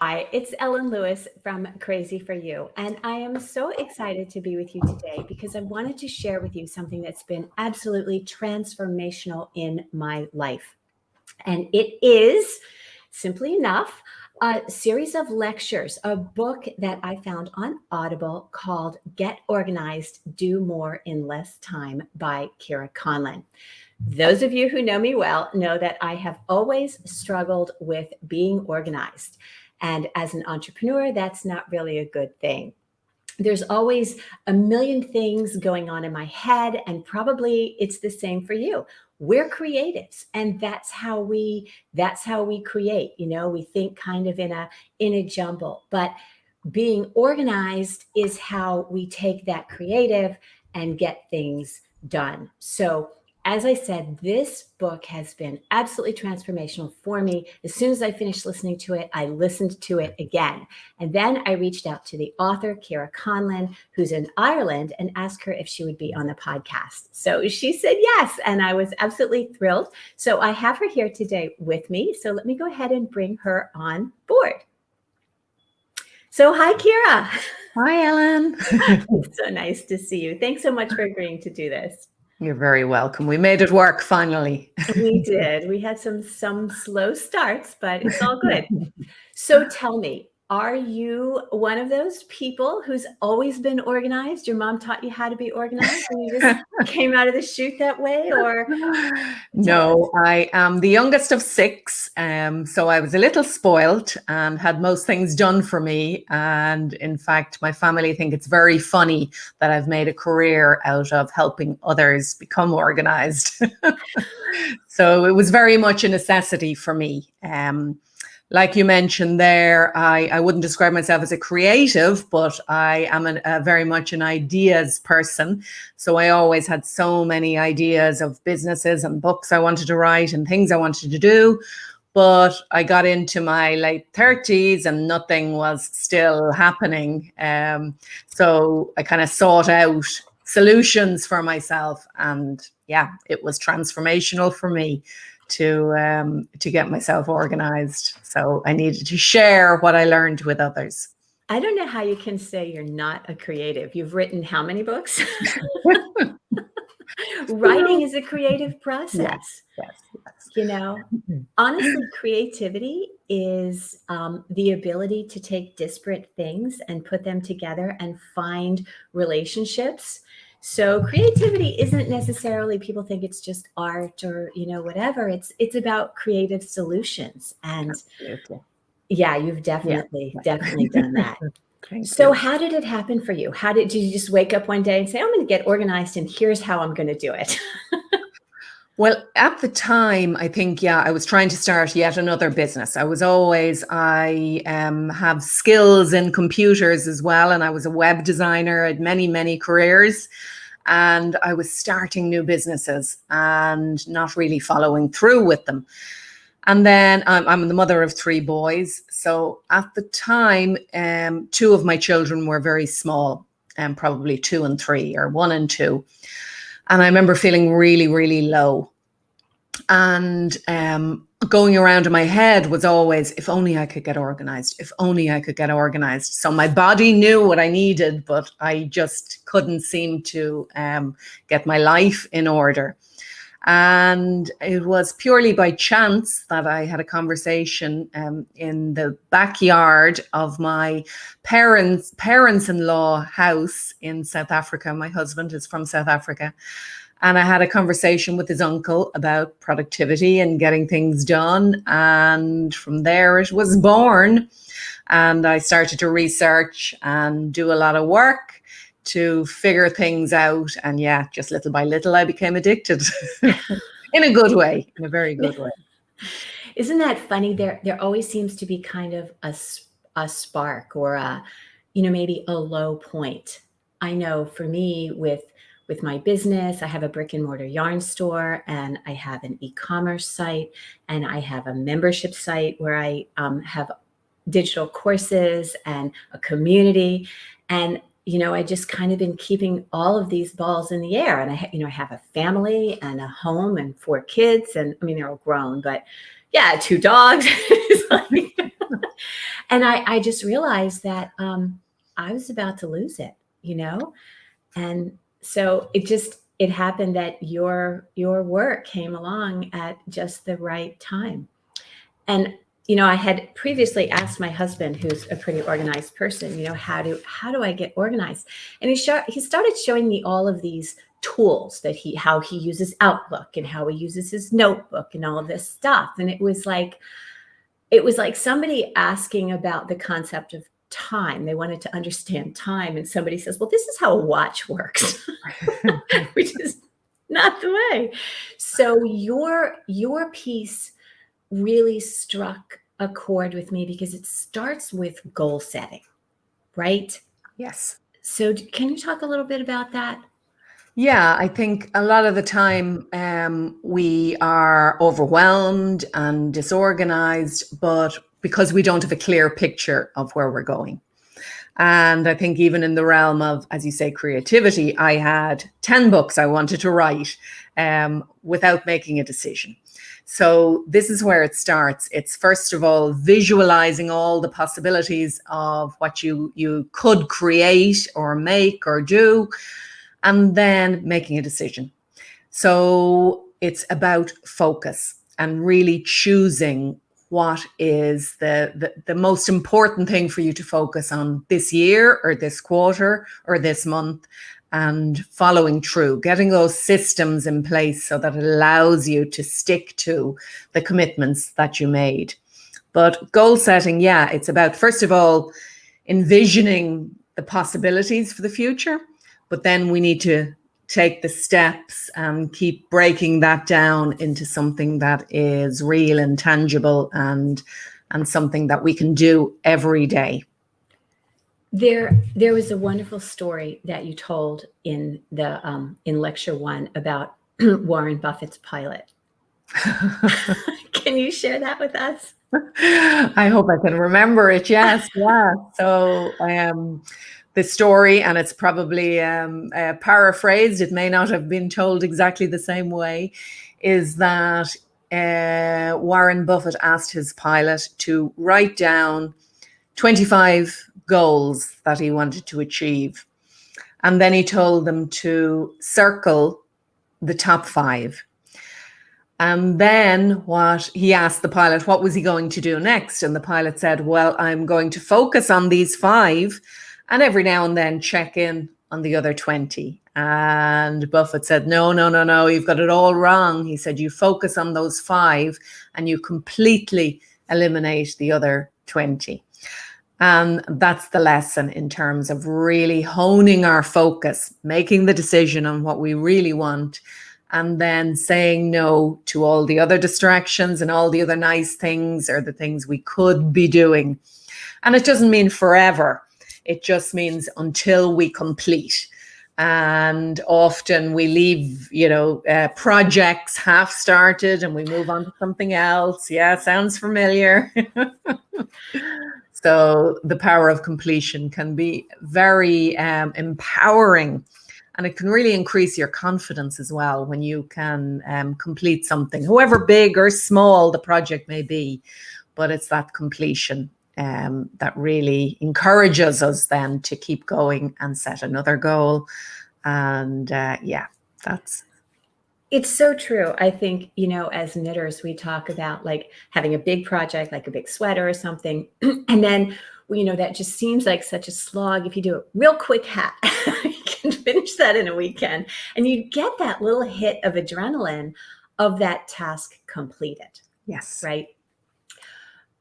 Hi, it's Ellen Lewis from Crazy for You, and I am so excited to be with you today because I wanted to share with you something that's been absolutely transformational in my life. And it is, simply enough, a series of lectures, a book that I found on Audible called Get Organized, Do More in Less Time by Kira Conlon. Those of you who know me well know that I have always struggled with being organized. And as an entrepreneur, that's not really a good thing. There's always a million things going on in my head, and probably it's the same for you. We're creatives, and that's how we create. We think kind of in a jumble, but being organized is how we take that creative and get things done. So, as I said, this book has been absolutely transformational for me. As soon as I finished listening to it, I listened to it again. And then I reached out to the author, Kira Conlon, who's in Ireland, and asked her if she would be on the podcast. So she said yes, and I was absolutely thrilled. So I have her here today with me. So let me go ahead and bring her on board. So hi, Kira. Hi, Ellen. It's so nice to see you. Thanks so much for agreeing to do this. You're very welcome. We made it work finally. We did. We had some slow starts, but it's all good. So tell me, are you one of those people who's always been organized? Your mom taught you how to be organized and you just came out of the chute that way? Or No, I am the youngest of six. So I was a little spoiled and had most things done for me. And in fact, my family think it's very funny that I've made a career out of helping others become organized. So it was very much a necessity for me. Like you mentioned there, I wouldn't describe myself as a creative, but I am very much an ideas person. So I always had so many ideas of businesses and books I wanted to write and things I wanted to do. But I got into my late 30s and nothing was still happening. So I kind of sought out solutions for myself. And yeah, it was transformational for me to get myself organized. So I needed to share what I learned with others. I don't know how you can say you're not a creative. You've written how many books? Writing is a creative process. Yes. Honestly, creativity is the ability to take disparate things and put them together and find relationships. So creativity isn't necessarily, people think it's just art or, whatever. It's about creative solutions. And Absolutely. yeah, you've definitely done that. Thank So you. how did it happen for you? Did you just wake up one day and say, I'm going to get organized and here's how I'm going to do it? Well, at the time, I think, I was trying to start yet another business. I have skills in computers as well. And I was a web designer, I had many, many careers. And I was starting new businesses and not really following through with them. And then I'm the mother of three boys. So at the time, two of my children were very small, probably 2 and 3 or 1 and 2. And I remember feeling really, really low. And going around in my head was always, if only I could get organized, if only I could get organized. So my body knew what I needed, but I just couldn't seem to get my life in order. And it was purely by chance that I had a conversation in the backyard of my parents-in-law house in South Africa. My husband is from South Africa. And I had a conversation with his uncle about productivity and getting things done. And from there it was born. And I started to research and do a lot of work to figure things out. And just little by little, I became addicted in a good way, in a very good way. Isn't that funny? There always seems to be kind of a spark or maybe a low point. I know for me with my business, I have a brick and mortar yarn store and I have an e-commerce site and I have a membership site where I have digital courses and a community. And I just kind of been keeping all of these balls in the air. And I have a family and a home and 4 kids. And I mean, they're all grown, but yeah, 2 dogs. It's like, and I just realized that I was about to lose it, you know? And so it happened that your work came along at just the right time. And I had previously asked my husband, who's a pretty organized person, how do I get organized? And he started showing me all of these tools that how he uses Outlook and how he uses his notebook and all of this stuff. And it was like somebody asking about the concept of time. They wanted to understand time. And somebody says, well, this is how a watch works, which is not the way. So your piece really struck a chord with me because it starts with goal setting, right? Yes. So can you talk a little bit about that? Yeah, I think a lot of the time we are overwhelmed and disorganized, but because we don't have a clear picture of where we're going. And I think even in the realm of, as you say, creativity, I had 10 books I wanted to write without making a decision. So this is where it starts. It's first of all visualizing all the possibilities of what you could create or make or do, and then making a decision. So it's about focus and really choosing what is the most important thing for you to focus on this year or this quarter or this month, and following through, getting those systems in place so that it allows you to stick to the commitments that you made. But goal setting, yeah, it's about, first of all, envisioning the possibilities for the future, but then we need to take the steps and keep breaking that down into something that is real and tangible, and something that we can do every day. There was a wonderful story that you told in lecture one about Warren Buffett's pilot. Can you share that with us? I hope I can remember it. Yes, yeah. So the story, and it's probably paraphrased, it may not have been told exactly the same way, is that Warren Buffett asked his pilot to write down 25 goals that he wanted to achieve. And then he told them to circle the top 5. And then what he asked the pilot, what was he going to do next? And the pilot said, well, I'm going to focus on these 5 and every now and then check in on the other 20. And Buffett said, no, no, no, no, you've got it all wrong. He said, you focus on those 5 and you completely eliminate the other 20. And that's the lesson in terms of really honing our focus, making the decision on what we really want, and then saying no to all the other distractions and all the other nice things or the things we could be doing. And it doesn't mean forever. It just means until we complete. And often we leave, projects half started and we move on to something else. Yeah, sounds familiar. So the power of completion can be very empowering, and it can really increase your confidence as well when you can complete something, however big or small the project may be. But it's that completion that really encourages us then to keep going and set another goal. And that's It's so true. I think, as knitters, we talk about like having a big project, like a big sweater or something. And then, that just seems like such a slog. If you do a real quick hat, you can finish that in a weekend. And you get that little hit of adrenaline of that task completed. yes. Right.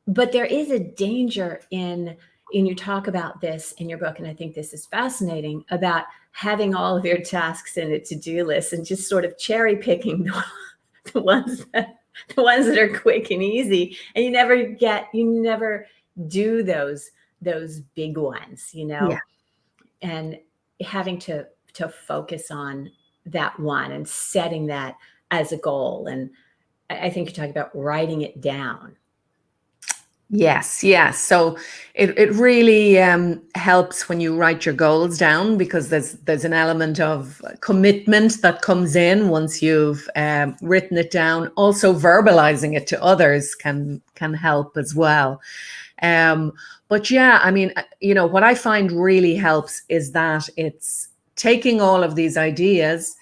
But there is a danger in you talk about this in your book, and I think this is fascinating, about having all of your tasks in a to-do list and just sort of cherry picking the ones that are quick and easy, and you never do those big ones, Yeah. and having to focus on that one and setting that as a goal. And I think you're talking about writing it down. Yes, yes. So it really helps when you write your goals down, because there's an element of commitment that comes in once you've written it down. Also, verbalizing it to others can help as well. Um, but yeah, I mean, what I find really helps is that it's taking all of these ideas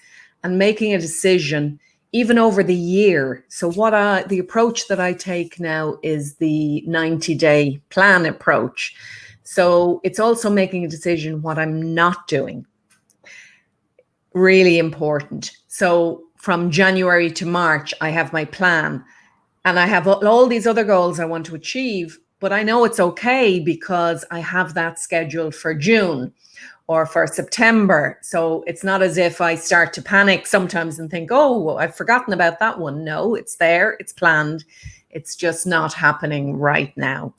and making a decision even over the year. So the approach that I take now is the 90-day plan approach. So it's also making a decision what I'm not doing. Really important. So from January to March, I have my plan, and I have all these other goals I want to achieve, but I know it's okay because I have that scheduled for June or for September. So it's not as if I start to panic sometimes and think, oh, well, I've forgotten about that one. No, it's there, it's planned. It's just not happening right now.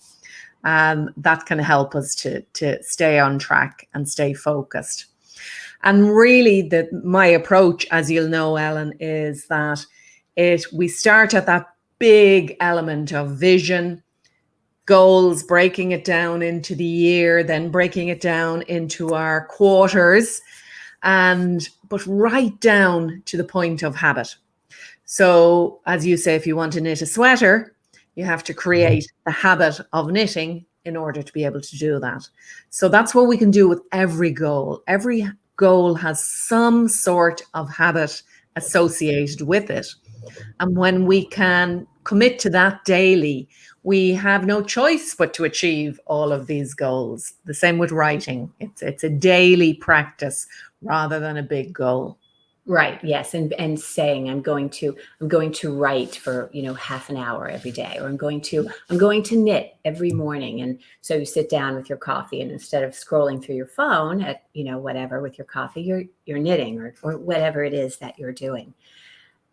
That can help us to stay on track and stay focused. And really, my approach, as you'll know, Ellen, is that we start at that big element of vision, goals, breaking it down into the year, then breaking it down into our quarters, but right down to the point of habit. So, as you say, if you want to knit a sweater, you have to create the habit of knitting in order to be able to do that. So that's what we can do with every goal. Every goal has some sort of habit associated with it. And when we can commit to that daily, we have no choice but to achieve all of these goals. The same with writing. It's a daily practice rather than a big goal. Right. Yes. And saying I'm going to write for, half an hour every day, or I'm going to knit every morning. And so you sit down with your coffee, and instead of scrolling through your phone at, whatever with your coffee, you're knitting or whatever it is that you're doing.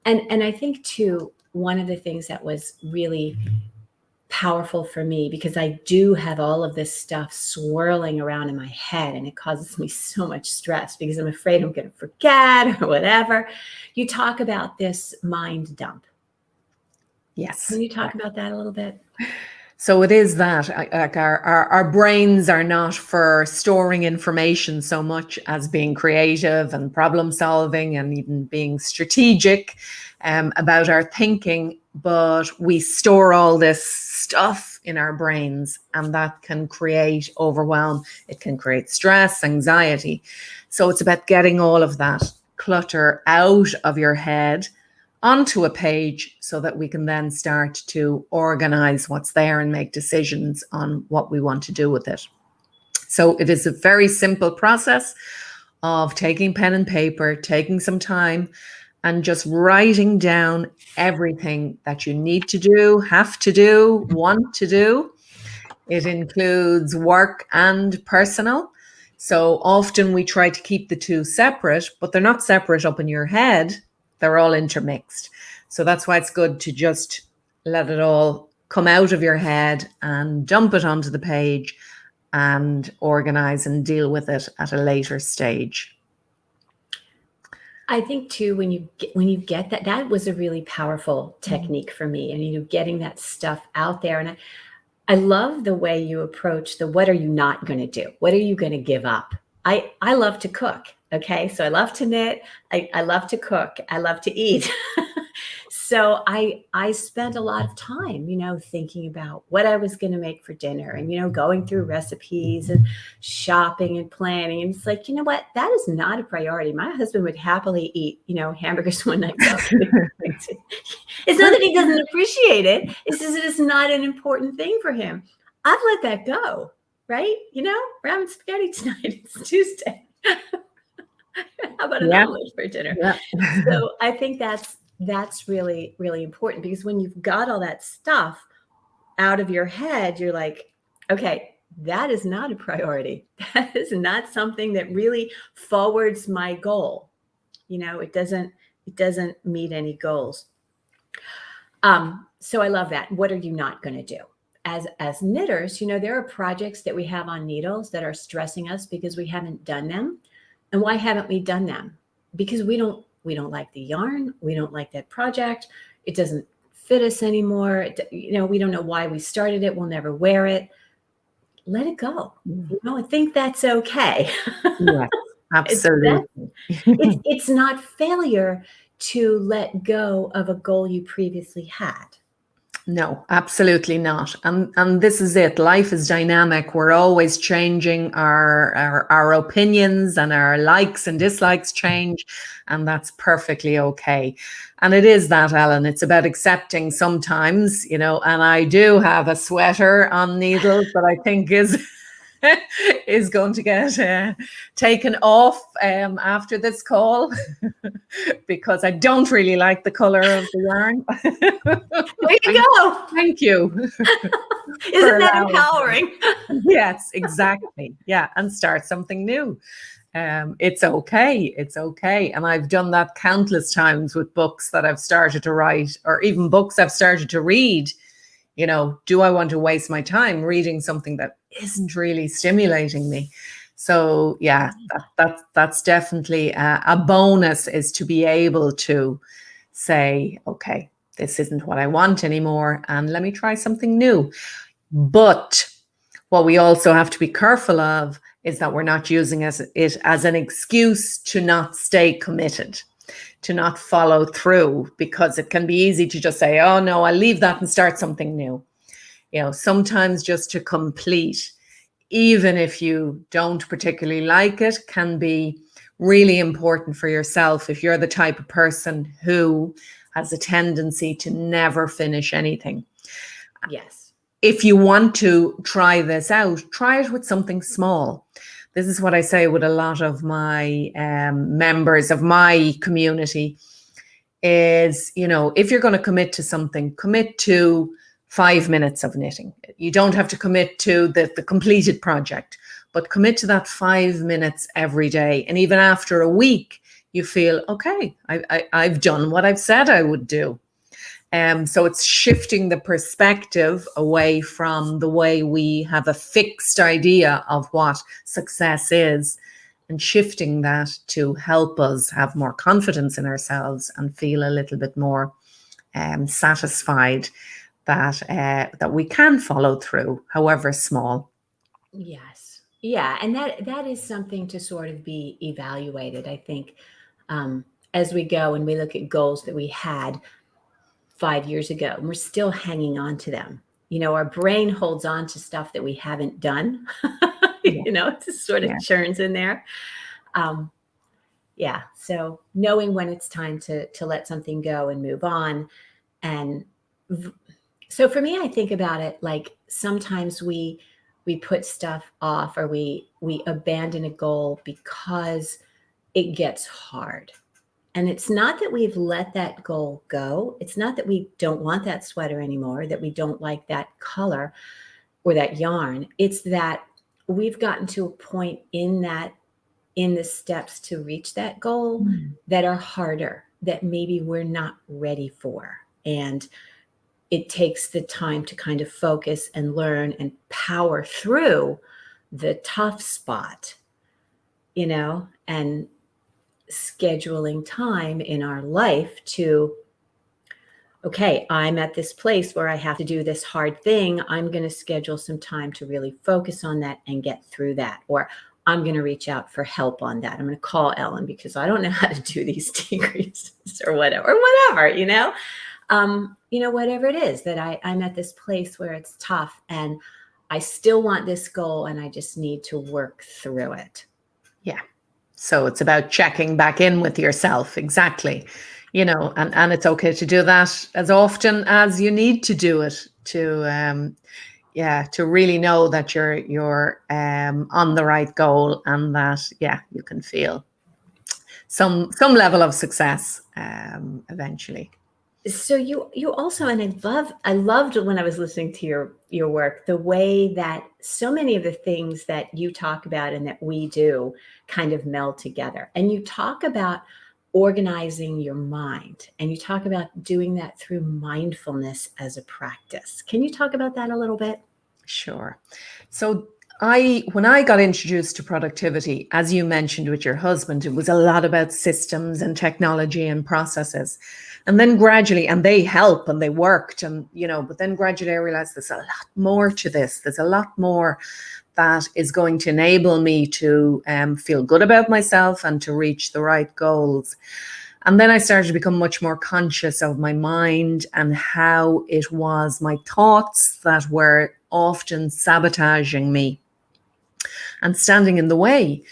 And I think too, one of the things that was really powerful for me, because I do have all of this stuff swirling around in my head, and it causes me so much stress because I'm afraid I'm going to forget or whatever. You talk about this mind dump. Yes. Can you talk about that a little bit? So it is that like our brains are not for storing information so much as being creative and problem solving and even being strategic about our thinking. But we store all this stuff in our brains, and that can create overwhelm. It can create stress, anxiety. So it's about getting all of that clutter out of your head onto a page so that we can then start to organize what's there and make decisions on what we want to do with it. So it is a very simple process of taking pen and paper, taking some time, and just writing down everything that you need to do, have to do, want to do. It includes work and personal. So often we try to keep the two separate, but they're not separate up in your head. They're all intermixed. So that's why it's good to just let it all come out of your head and dump it onto the page and organize and deal with it at a later stage. I think too, when you get that was a really powerful technique for me, and getting that stuff out there. And I love the way you approach what are you not going to do? What are you going to give up? I love to cook. Okay. So I love to knit. I love to cook. I love to eat. So I spent a lot of time, thinking about what I was going to make for dinner, and, going through recipes and shopping and planning. And it's like, you know what? That is not a priority. My husband would happily eat, hamburgers one night. It's not that he doesn't appreciate it. It's just that it's not an important thing for him. I've let that go, right? We're having spaghetti tonight. It's Tuesday. How about an omelet for dinner? Yeah. So I think that's really, really important, because when you've got all that stuff out of your head, you're like, okay, that is not a priority. That is not something that really forwards my goal. It doesn't meet any goals. So I love that. What are you not going to do? As knitters, there are projects that we have on needles that are stressing us because we haven't done them. And why haven't we done them? Because we don't like the yarn. We don't like that project. It doesn't fit us anymore. We don't know why we started it. We'll never wear it. Let it go. I think that's okay. Yes, That absolutely. it's not failure to let go of a goal you previously had. No, absolutely not. And this is it. Life is dynamic. We're always changing. Our opinions and our likes and dislikes change, and that's perfectly okay. And it is that, Ellen. It's about accepting sometimes, and I do have a sweater on needles that I think is is going to get taken off after this call because I don't really like the color of the yarn. There you go. Thank you. Isn't that empowering? Yes, exactly. Yeah, and start something new. It's okay. It's okay. And I've done that countless times with books that I've started to write, or even books I've started to read. Do I want to waste my time reading something that isn't really stimulating me? So yeah, that's definitely a bonus, is to be able to say, okay, this isn't what I want anymore, and let me try something new. But what we also have to be careful of is that we're not using it as an excuse to not stay committed, to not follow through, because it can be easy to just say, oh no, I'll leave that and start something new. Sometimes just to complete, even if you don't particularly like it, can be really important for yourself if you're the type of person who has a tendency to never finish anything. Yes. If you want to try this out, try it with something small. This is what I say with a lot of my members of my community is, if you're going to commit to something, commit to 5 minutes of knitting. You don't have to commit to the completed project, but commit to that 5 minutes every day. And even after a week, you feel, okay, I've done what I've said I would do. So it's shifting the perspective away from the way we have a fixed idea of what success is, and shifting that to help us have more confidence in ourselves and feel a little bit more satisfied that we can follow through, however small. Yes. Yeah. And that is something to sort of be evaluated, I think, as we go and we look at goals that we had 5 years ago, and we're still hanging on to them. Our brain holds on to stuff that we haven't done. It just sort of churns in there. Yeah. So knowing when it's time to let something go and move on. And so for me, I think about it like sometimes we put stuff off, or we abandon a goal because it gets hard. And it's not that we've let that goal go. It's not that we don't want that sweater anymore, that we don't like that color or that yarn. It's that we've gotten to a point in the steps to reach that goal that are harder, that maybe we're not ready for. And it takes the time to kind of focus and learn and power through the tough spot, and scheduling time in our life to, okay, I'm at this place where I have to do this hard thing. I'm going to schedule some time to really focus on that and get through that. Or I'm going to reach out for help on that. I'm going to call Ellen because I don't know how to do these decreases or whatever, whatever it is that I'm at this place where it's tough and I still want this goal and I just need to work through it. Yeah. So it's about checking back in with yourself. Exactly. And it's okay to do that as often as you need to do it to really know that you're on the right goal, and that, you can feel some level of success eventually. So you also, and I loved when I was listening to your work, the way that so many of the things that you talk about and that we do kind of meld together. And you talk about organizing your mind, and you talk about doing that through mindfulness as a practice. Can you talk about that a little bit? Sure. So When I got introduced to productivity, as you mentioned with your husband, it was a lot about systems and technology and processes. And then gradually, and they help and they worked, and but then gradually I realized there's a lot more to this. There's a lot more that is going to enable me to feel good about myself and to reach the right goals. And then I started to become much more conscious of my mind and how it was my thoughts that were often sabotaging me and standing in the way,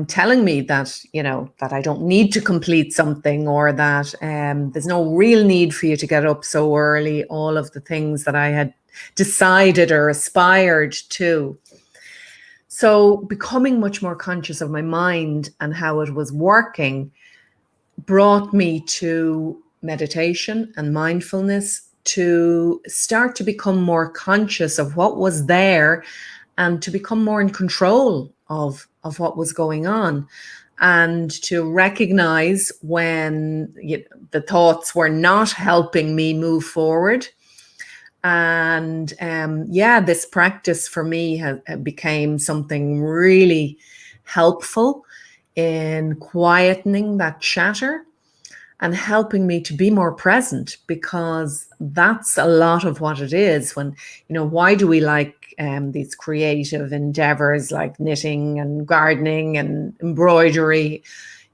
telling me that that I don't need to complete something, or that there's no real need for you to get up so early. All of the things that I had decided or aspired to. So becoming much more conscious of my mind and how it was working brought me to meditation and mindfulness, to start to become more conscious of what was there and to become more in control of what was going on, and to recognize when the thoughts were not helping me move forward. And this practice for me became something really helpful in quietening that chatter and helping me to be more present, because that's a lot of what it is. When, why do we like these creative endeavors like knitting and gardening and embroidery?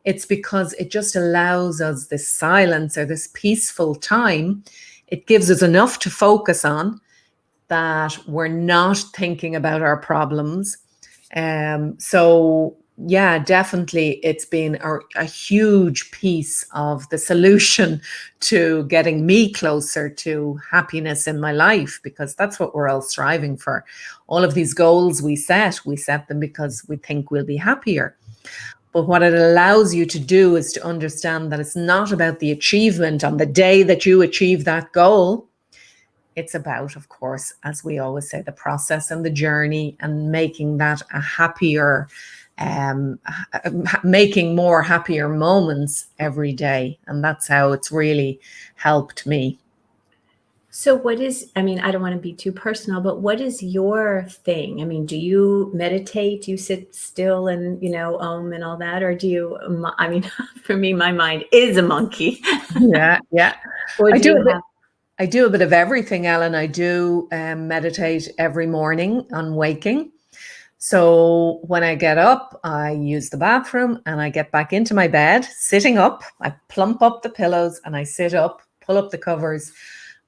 It's because it just allows us this silence or this peaceful time. It gives us enough to focus on, that we're not thinking about our problems. So yeah, definitely it's been a huge piece of the solution to getting me closer to happiness in my life, because that's what we're all striving for. All of these goals we set them because we think we'll be happier. But what it allows you to do is to understand that it's not about the achievement on the day that you achieve that goal. It's about, of course, as we always say, the process and the journey, and making that a happier, making more happier moments every day. And that's how it's really helped me. So I don't want to be too personal, but what is your thing? I mean, do you meditate? Do you sit still and, and all that? Or do you, for me, my mind is a monkey. Yeah. Or I do do you a bit. have? I do a bit of everything, Ellen. I do meditate every morning on waking. So when I get up, I use the bathroom and I get back into my bed, sitting up. I plump up the pillows and I sit up, pull up the covers,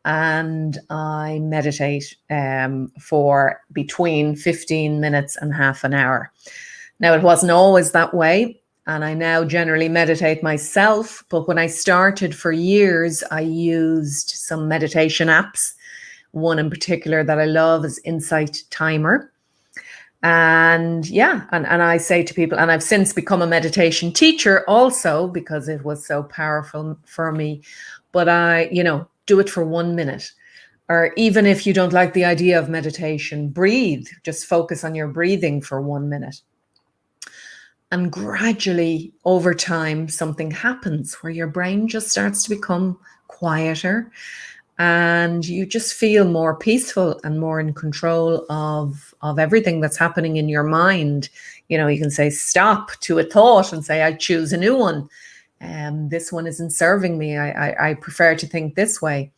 and I meditate for between 15 minutes and half an hour. Now, it wasn't always that way, and I now generally meditate myself. But when I started, for years, I used some meditation apps. One in particular that I love is Insight Timer. And and I say to people, and I've since become a meditation teacher also, because it was so powerful for me. But I, do it for 1 minute. Or even if you don't like the idea of meditation, breathe, just focus on your breathing for 1 minute. And gradually, over time, something happens where your brain just starts to become quieter, and you just feel more peaceful and more in control of everything that's happening in your mind. You can say stop to a thought and say, I choose a new one. This one isn't serving me. I prefer to think this way.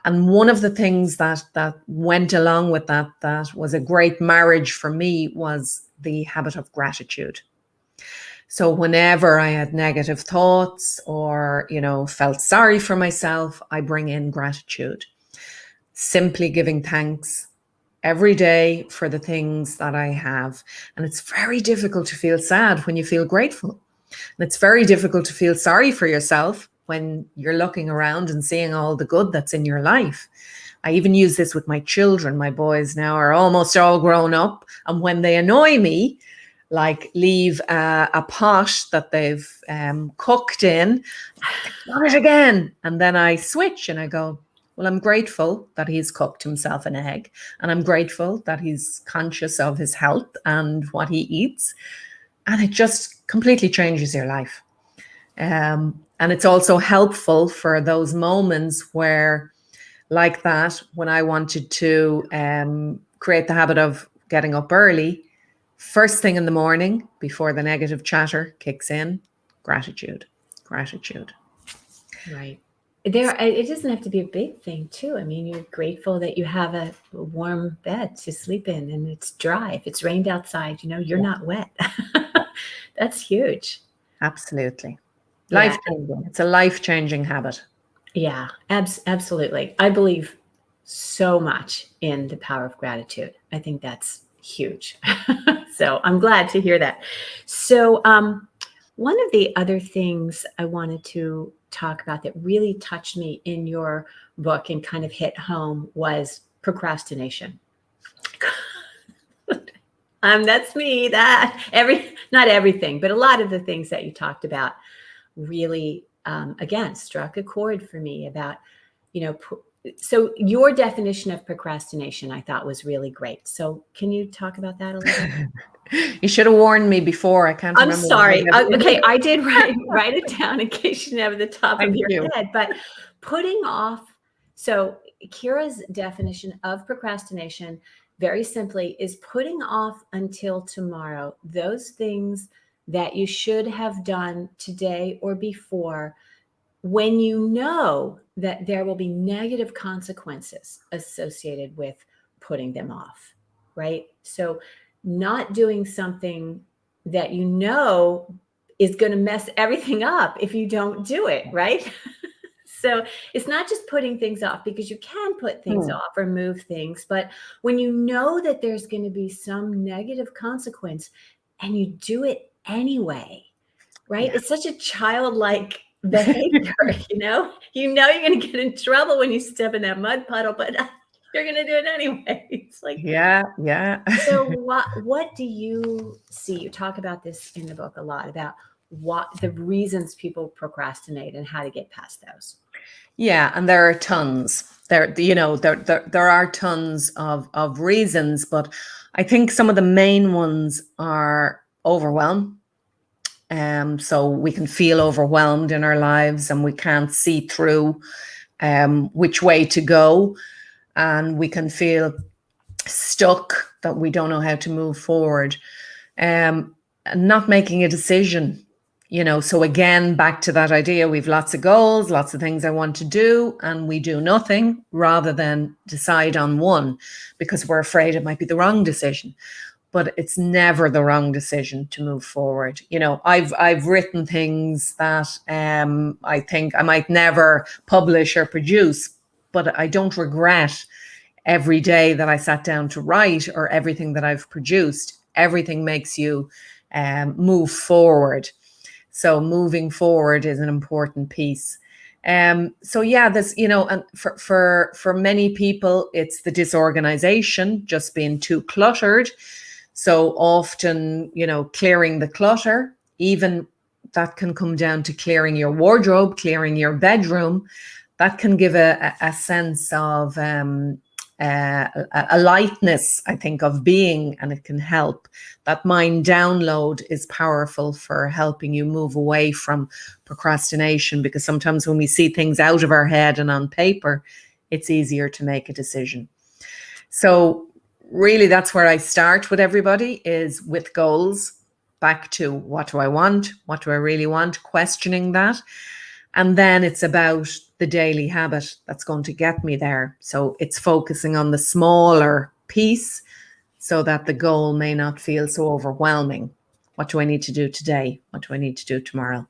And one of the things that went along with that was a great marriage for me, was the habit of gratitude. So whenever I had negative thoughts or, felt sorry for myself, I bring in gratitude. Simply giving thanks every day for the things that I have. And it's very difficult to feel sad when you feel grateful. And it's very difficult to feel sorry for yourself when you're looking around and seeing all the good that's in your life. I even use this with my children. My boys now are almost all grown up. And when they annoy me, like leave a pot that they've cooked in, not it again. And then I switch and I go, well, I'm grateful that he's cooked himself an egg, and I'm grateful that he's conscious of his health and what he eats. And it just completely changes your life. And it's also helpful for those moments where, like that, when I wanted to create the habit of getting up early, first thing in the morning before the negative chatter kicks in, gratitude, gratitude. Right. It doesn't have to be a big thing too. I mean, you're grateful that you have a warm bed to sleep in and it's dry. If it's rained outside, you're Yeah. not wet. That's huge. Absolutely. Yeah. Life-changing. It's a life-changing habit. Yeah, absolutely. I believe so much in the power of gratitude. I think that's huge. So I'm glad to hear that. So, one of the other things I wanted to talk about that really touched me in your book and kind of hit home was procrastination. That's me. Not everything, but a lot of the things that you talked about really, again, struck a chord for me about, so your definition of procrastination, I thought was really great. So can you talk about that a little bit? You should have warned me before. I can't I'm remember what sorry. it Okay, I did write it down in case you have it at the top of Thank your you. head. But putting off, so Kira's definition of procrastination, very simply, is putting off until tomorrow those things that you should have done today or before, when you know that there will be negative consequences associated with putting them off, right? So, not doing something that you know is going to mess everything up if you don't do it, right? So, it's not just putting things off, because you can put things off or move things, but when you know that there's going to be some negative consequence and you do it anyway, right? Yeah. It's such a childlike behavior, you're going to get in trouble when you step in that mud puddle, but you're going to do it anyway. It's like, Yeah. Yeah. so what do you see? You talk about this in the book a lot, about what the reasons people procrastinate and how to get past those. Yeah, and there are tons. There are tons of reasons, but I think some of the main ones are overwhelm. So we can feel overwhelmed in our lives and we can't see through which way to go, and we can feel stuck, that we don't know how to move forward, and not making a decision. So again, back to that idea, we've lots of goals, lots of things I want to do, and we do nothing rather than decide on one because we're afraid it might be the wrong decision. But it's never the wrong decision to move forward. I've written things that I think I might never publish or produce, but I don't regret every day that I sat down to write or everything that I've produced. Everything makes you move forward. So moving forward is an important piece. So yeah, there's, and for many people, it's the disorganization, just being too cluttered. So often, clearing the clutter, even that can come down to clearing your wardrobe, clearing your bedroom. That can give a sense of a lightness, I think, of being, and it can help. That mind download is powerful for helping you move away from procrastination, because sometimes when we see things out of our head and on paper, it's easier to make a decision. So really, that's where I start with everybody, is with goals. Back to, what do I want? What do I really want? Questioning that. And then it's about the daily habit that's going to get me there. So it's focusing on the smaller piece so that the goal may not feel so overwhelming. What do I need to do today? What do I need to do tomorrow?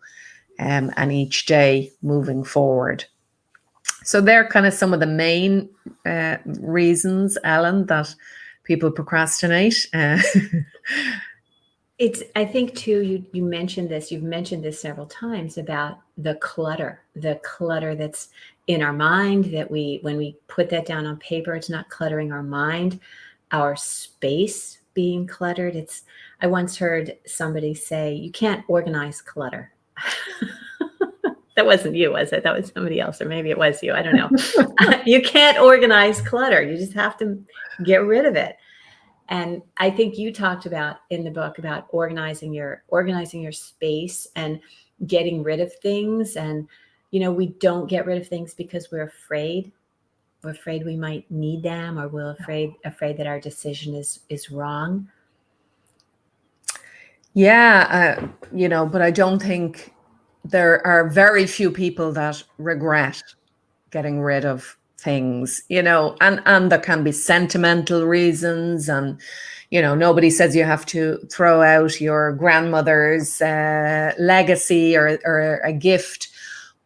And each day moving forward. So they're kind of some of the main reasons, Ellen, that people procrastinate. I think too, you've mentioned this several times, about the clutter that's in our mind, that when we put that down on paper, it's not cluttering our mind, our space being cluttered. I once heard somebody say, you can't organize clutter. That wasn't you, was it? That was somebody else, or maybe it was you. I don't know. You can't organize clutter. You just have to get rid of it. And I think you talked about in the book about organizing your space and getting rid of things. And, we don't get rid of things because we're afraid we're afraid we might need them, or we're afraid that our decision is wrong. Yeah, but I don't think there are very few people that regret getting rid of things, and there can be sentimental reasons, and nobody says you have to throw out your grandmother's legacy or a gift,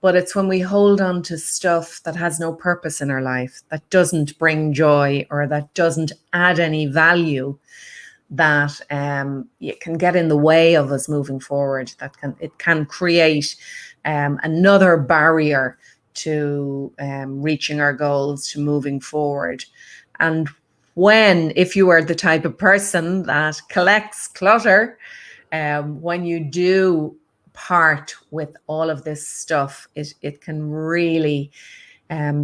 but it's when we hold on to stuff that has no purpose in our life, that doesn't bring joy or that doesn't add any value, that it can get in the way of us moving forward. It can create another barrier to reaching our goals, to moving forward. And if you are the type of person that collects clutter, when you do part with all of this stuff, it can really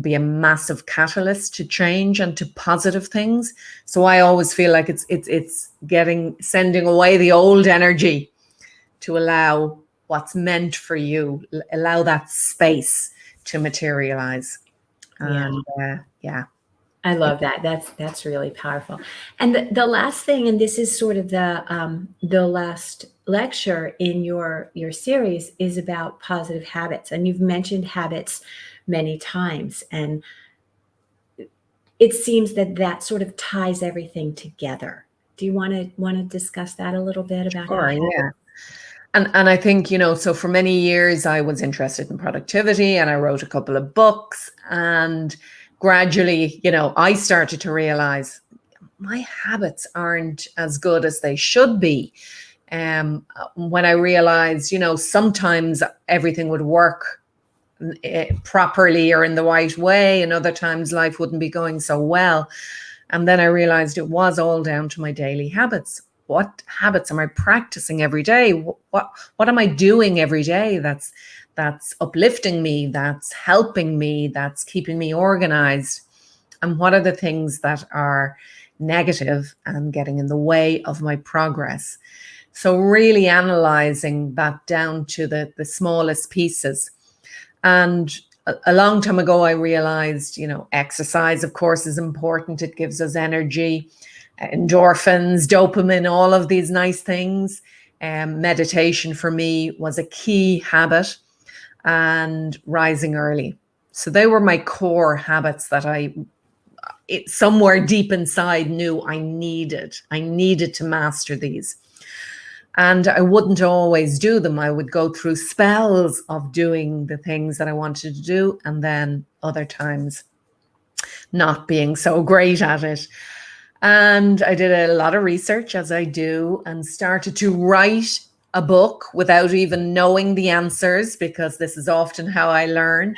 be a massive catalyst to change and to positive things. So I always feel like it's sending away the old energy to allow what's meant for you, allow that space to materialize. And yeah. I love that. That's really powerful. And the last thing, and this is sort of the last lecture in your series, is about positive habits. And you've mentioned habits many times, and it seems that sort of ties everything together. Do you want to discuss that a little bit about how habits? Yeah. And I think, so for many years I was interested in productivity, and I wrote a couple of books, and gradually, I started to realize my habits aren't as good as they should be. When I realized, sometimes everything would work properly or in the right way, and other times life wouldn't be going so well. And then I realized it was all down to my daily habits. What habits am I practicing every day? What am I doing every day that's uplifting me, that's helping me, that's keeping me organized? And what are the things that are negative and getting in the way of my progress? So really analyzing that down to the smallest pieces. And a long time ago, I realized, exercise, of course, is important. It gives us energy, endorphins, dopamine, all of these nice things. Meditation for me was a key habit, and rising early. So they were my core habits that somewhere deep inside knew I needed to master these. And I wouldn't always do them. I would go through spells of doing the things that I wanted to do, and then other times not being so great at it. And I did a lot of research, as I do, and started to write a book without even knowing the answers, because this is often how I learn.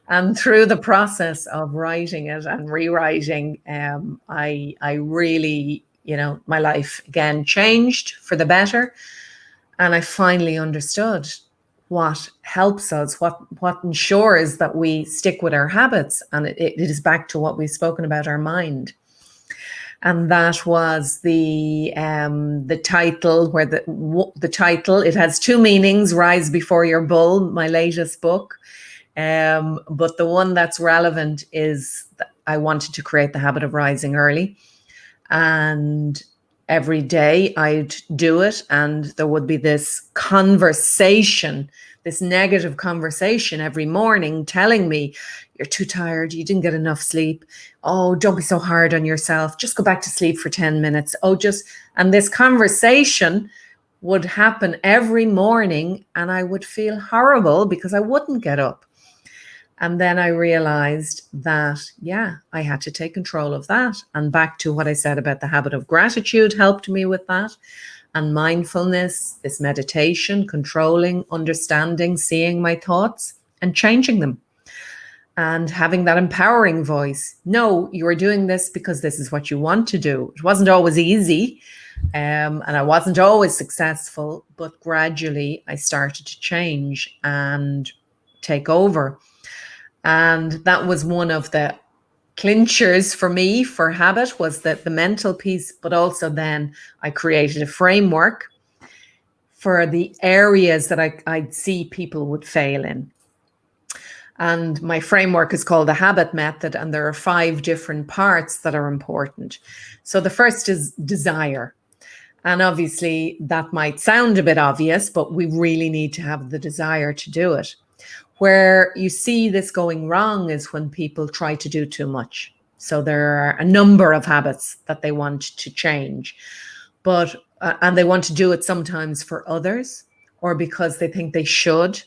And through the process of writing it and rewriting, I really, my life again changed for the better. And I finally understood what helps us, what ensures that we stick with our habits. And it is back to what we've spoken about, our mind. And that was the title, where the title, it has two meanings: Rise Before Your Bull, my latest book. But the one that's relevant is that I wanted to create the habit of rising early. And every day I'd do it, and there would be this conversation, this negative conversation every morning telling me, you're too tired, you didn't get enough sleep, oh, don't be so hard on yourself, just go back to sleep for 10 minutes, and this conversation would happen every morning, and I would feel horrible because I wouldn't get up. And then I realized that, I had to take control of that. And back to what I said about the habit of gratitude helped me with that. And mindfulness, this meditation, controlling, understanding, seeing my thoughts and changing them. And having that empowering voice. No, you are doing this because this is what you want to do. It wasn't always easy. And I wasn't always successful, but gradually I started to change and take over. And that was one of the clinchers for me for habit, was that the mental piece, but also then I created a framework for the areas that I'd see people would fail in. And my framework is called the habit method, and there are 5 different parts that are important. So the first is desire. And obviously that might sound a bit obvious, but we really need to have the desire to do it. Where you see this going wrong is when people try to do too much. So there are a number of habits that they want to change, but and they want to do it sometimes for others or because they think they should.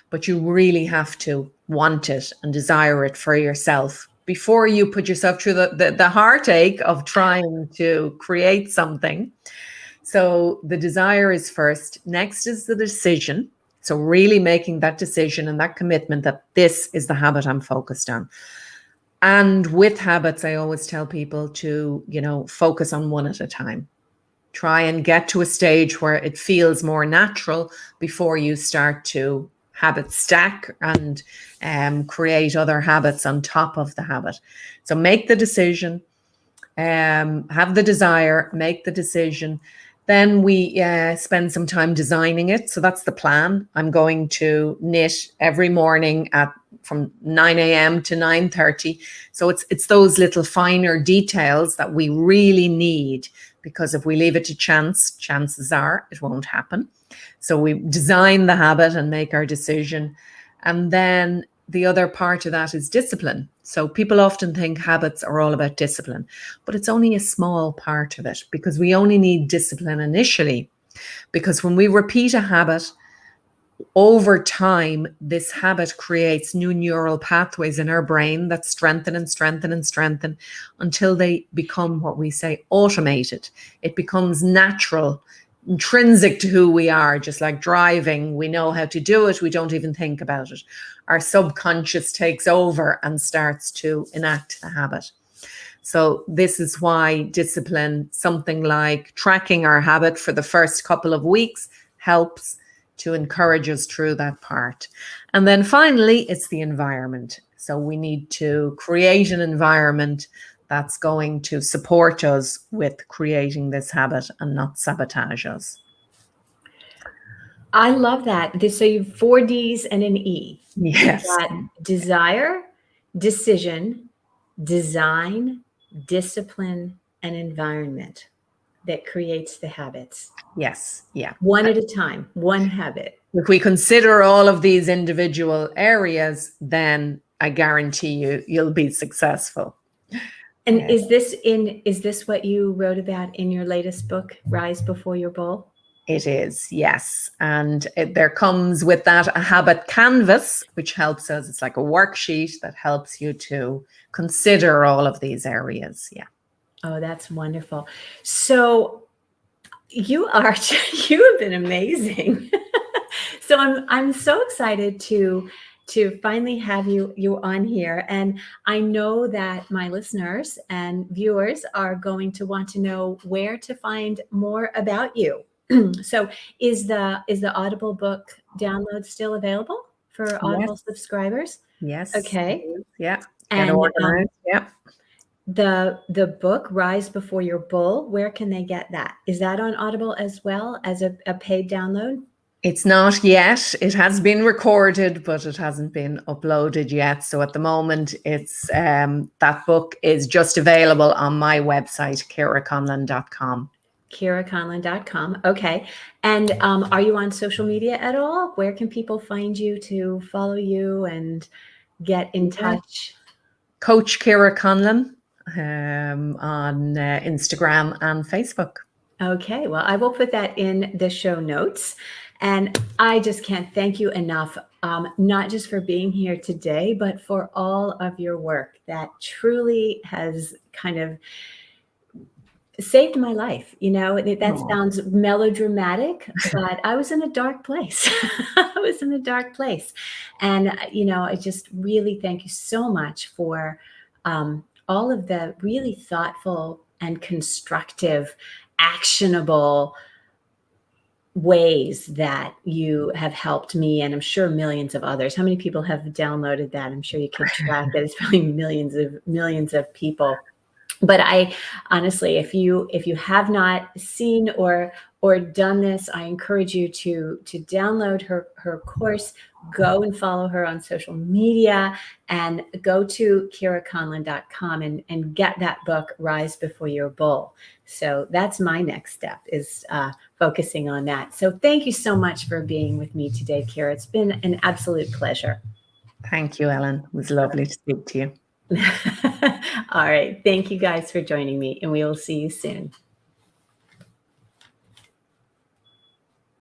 But you really have to want it and desire it for yourself before you put yourself through the heartache of trying to create something. So the desire is first. Next is the decision. So really making that decision and that commitment that this is the habit I'm focused on. And with habits, I always tell people to, focus on one at a time. Try and get to a stage where it feels more natural before you start to habit stack and create other habits on top of the habit. So make the decision, have the desire, make the decision. Then we spend some time designing it. So that's the plan. I'm going to knit every morning from 9 a.m. to 9:30. So it's those little finer details that we really need, because if we leave it to chance, chances are it won't happen. So we design the habit and make our decision. And then the other part of that is discipline. So people often think habits are all about discipline, but it's only a small part of it, because we only need discipline initially. Because when we repeat a habit, over time, this habit creates new neural pathways in our brain that strengthen and strengthen and strengthen until they become what we say automated. It becomes natural, intrinsic to who we are, just like driving. We know how to do it. We don't even think about it. Our subconscious takes over and starts to enact the habit. So this is why discipline, something like tracking our habit for the first couple of weeks, helps to encourage us through that part. And then finally, it's the environment. So we need to create an environment that's going to support us with creating this habit and not sabotage us. I love that. So you have 4 Ds and an E. Yes. You've got desire, decision, design, discipline, and environment that creates the habits. Yes. Yeah. One at a time, one habit. If we consider all of these individual areas, then I guarantee you'll be successful. And is this what you wrote about in your latest book, Rise Before Your Bowl? It is, yes. And there comes with that a habit canvas, which helps us. It's like a worksheet that helps you to consider all of these areas. Yeah. Oh, that's wonderful. So you have been amazing. So I'm so excited to finally have you on here. And I know that my listeners and viewers are going to want to know where to find more about you. So is the Audible book download still available for Audible subscribers? Yes. Okay. Yeah. And yeah. The book Rise Before Your Bull, where can they get that? Is that on Audible as well as a paid download? It's not yet. It has been recorded, but it hasn't been uploaded yet. So at the moment, it's that book is just available on my website, kiraconlon.com. kiraconlon.com. Okay. And are you on social media at all? Where can people find you to follow you and get in touch? Coach Kira Conlon on Instagram and Facebook. Okay. Well, I will put that in the show notes. And I just can't thank you enough, not just for being here today, but for all of your work that truly has kind of saved my life. That sounds melodramatic, but I was in a dark place. I was in a dark place. And, I just really thank you so much for all of the really thoughtful and constructive, actionable ways that you have helped me, and I'm sure millions of others. How many people have downloaded that? I'm sure you keep track that it's probably millions of people. But I honestly, if you have not seen or done this, I encourage you to download her course, go and follow her on social media, and go to kiraconlon.com and get that book, Rise Before Your Bull. So that's my next step, is focusing on that. So thank you so much for being with me today, Kira. It's been an absolute pleasure. Thank you, Ellen. It was lovely to speak to you. All right. Thank you guys for joining me, and we will see you soon.